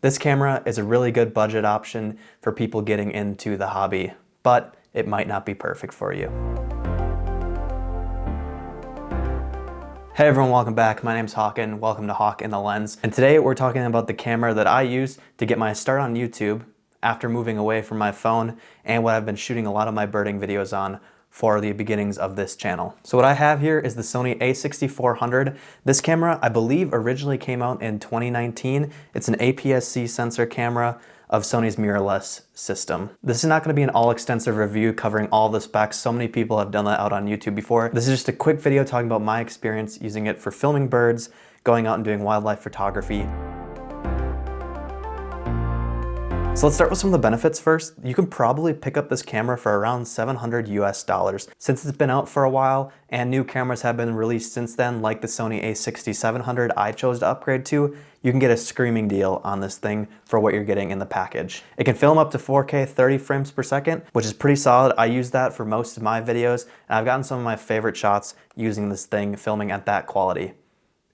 This camera is a really good budget option for people getting into the hobby, but it might not be perfect for you. Hey everyone, welcome back. My name's Hawkin. Welcome to Hawk in the Lens. And today we're talking about the camera that I use to get my start on YouTube after moving away from my phone and what I've been shooting a lot of my birding videos on for the beginnings of this channel. So what I have here is the Sony a6400. This camera, I believe, originally came out in 2019. It's an APS-C sensor camera of Sony's mirrorless system. This is not going to be an all-extensive review covering all the specs. So many people have done that out on YouTube before. This is just a quick video talking about my experience using it for filming birds, going out and doing wildlife photography. So let's start with some of the benefits first. You can probably pick up this camera for around $700 US. Since it's been out for a while and new cameras have been released since then, like the Sony a6700 I chose to upgrade to, you can get a screaming deal on this thing for what you're getting in the package. It can film up to 4K 30 frames per second, which is pretty solid. I use that for most of my videos, and I've gotten some of my favorite shots using this thing, filming at that quality.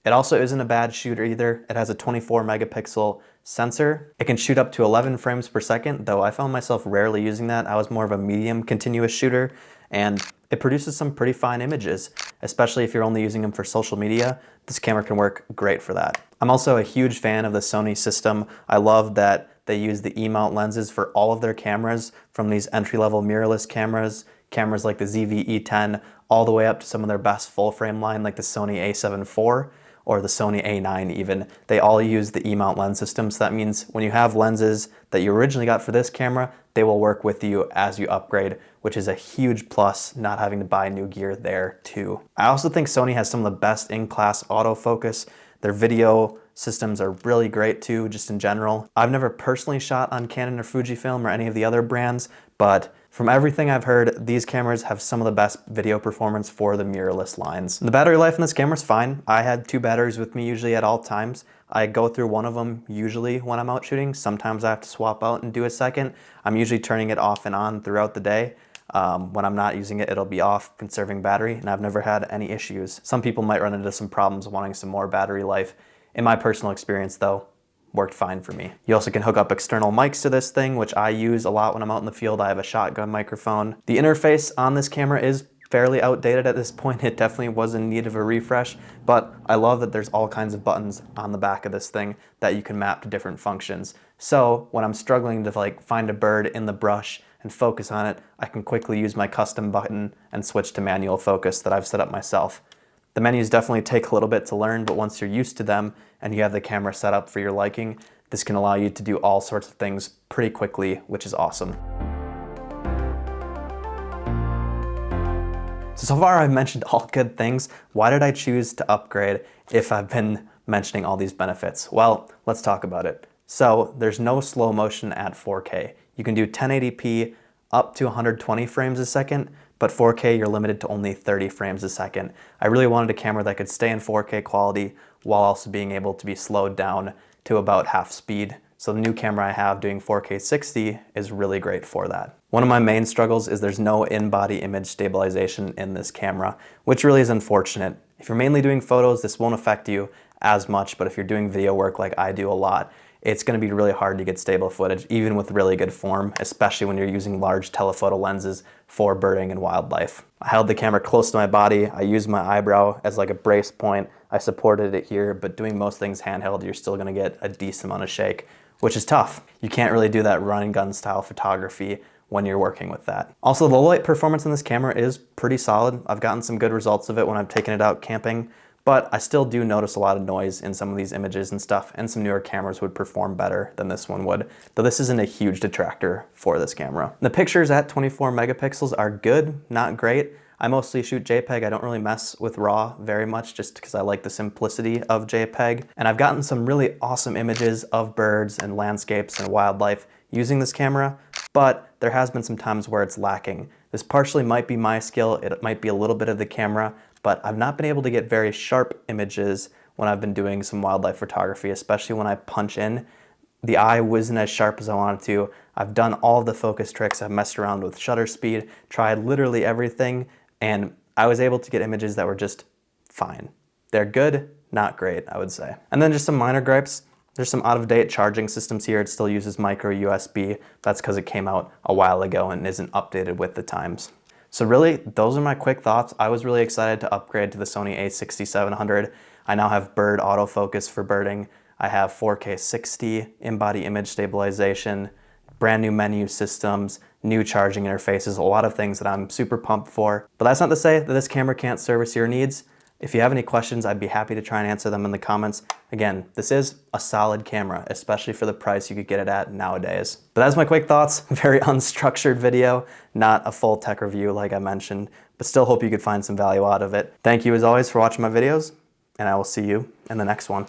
It also isn't a bad shooter either. It has a 24 megapixel sensor. It can shoot up to 11 frames per second, though I found myself rarely using that. I was more of a medium continuous shooter, and it produces some pretty fine images, especially if you're only using them for social media. This camera can work great for that. I'm also a huge fan of the Sony system. I love that they use the E-mount lenses for all of their cameras, from these entry-level mirrorless cameras like the ZV-E10, all the way up to some of their best full-frame line like the Sony a7 IV or the Sony a9 even. They all use the E-mount lens system, so that means when you have lenses that you originally got for this camera, they will work with you as you upgrade, which is a huge plus, not having to buy new gear there too. I also think Sony has some of the best in-class autofocus. Their video systems are really great too, just in general. I've never personally shot on Canon or Fujifilm or any of the other brands, but from everything I've heard, these cameras have some of the best video performance for the mirrorless lines. The battery life in this camera is fine. I had 2 batteries with me usually at all times. I go through one of them usually when I'm out shooting. Sometimes I have to swap out and do a second. I'm usually turning it off and on throughout the day. When I'm not using it, it'll be off, conserving battery, and I've never had any issues. Some people might run into some problems wanting some more battery life. In my personal experience though, worked fine for me. You also can hook up external mics to this thing, which I use a lot when I'm out in the field. I have a shotgun microphone. The interface on this camera is fairly outdated at this point. It definitely was in need of a refresh, but I love that there's all kinds of buttons on the back of this thing that you can map to different functions. So when I'm struggling to find a bird in the brush and focus on it, I can quickly use my custom button and switch to manual focus that I've set up myself. The menus definitely take a little bit to learn, but once you're used to them and you have the camera set up for your liking, this can allow you to do all sorts of things pretty quickly, which is awesome. So far I've mentioned all good things. Why did I choose to upgrade if I've been mentioning all these benefits? Well, let's talk about it. So there's no slow motion at 4K. You can do 1080p up to 120 frames a second, but 4K you're limited to only 30 frames a second. I really wanted a camera that could stay in 4K quality while also being able to be slowed down to about half speed. So the new camera I have doing 4K 60 is really great for that. One of my main struggles is there's no in-body image stabilization in this camera, which really is unfortunate. If you're mainly doing photos, this won't affect you as much, but if you're doing video work like I do a lot, it's going to be really hard to get stable footage, even with really good form, especially when you're using large telephoto lenses for birding and wildlife. I held the camera close to my body. I used my eyebrow as like a brace point. I supported it here, but doing most things handheld, you're still going to get a decent amount of shake, which is tough. You can't really do that run and gun style photography when you're working with that. Also, the low light performance in this camera is pretty solid. I've gotten some good results of it when I've taken it out camping, but I still do notice a lot of noise in some of these images and stuff, and some newer cameras would perform better than this one would, though this isn't a huge detractor for this camera. The pictures at 24 megapixels are good, not great. I mostly shoot JPEG. I don't really mess with RAW very much just because I like the simplicity of JPEG. And I've gotten some really awesome images of birds and landscapes and wildlife using this camera, but there has been some times where it's lacking. This partially might be my skill, it might be a little bit of the camera, but I've not been able to get very sharp images when I've been doing some wildlife photography, especially when I punch in. The eye wasn't as sharp as I wanted to. I've done all of the focus tricks. I've messed around with shutter speed, tried literally everything, and I was able to get images that were just fine. They're good, not great, I would say. And then just some minor gripes. There's some out-of-date charging systems here. It still uses micro USB. That's because it came out a while ago and isn't updated with the times. So really, those are my quick thoughts. I was really excited to upgrade to the Sony a6700. I now have bird autofocus for birding. I have 4K 60 in-body image stabilization, brand new menu systems, new charging interfaces, a lot of things that I'm super pumped for. But that's not to say that this camera can't service your needs. If you have any questions, I'd be happy to try and answer them in the comments. Again, this is a solid camera, especially for the price you could get it at nowadays. But that's my quick thoughts. Very unstructured video, not a full tech review like I mentioned, but still hope you could find some value out of it. Thank you as always for watching my videos, and I will see you in the next one.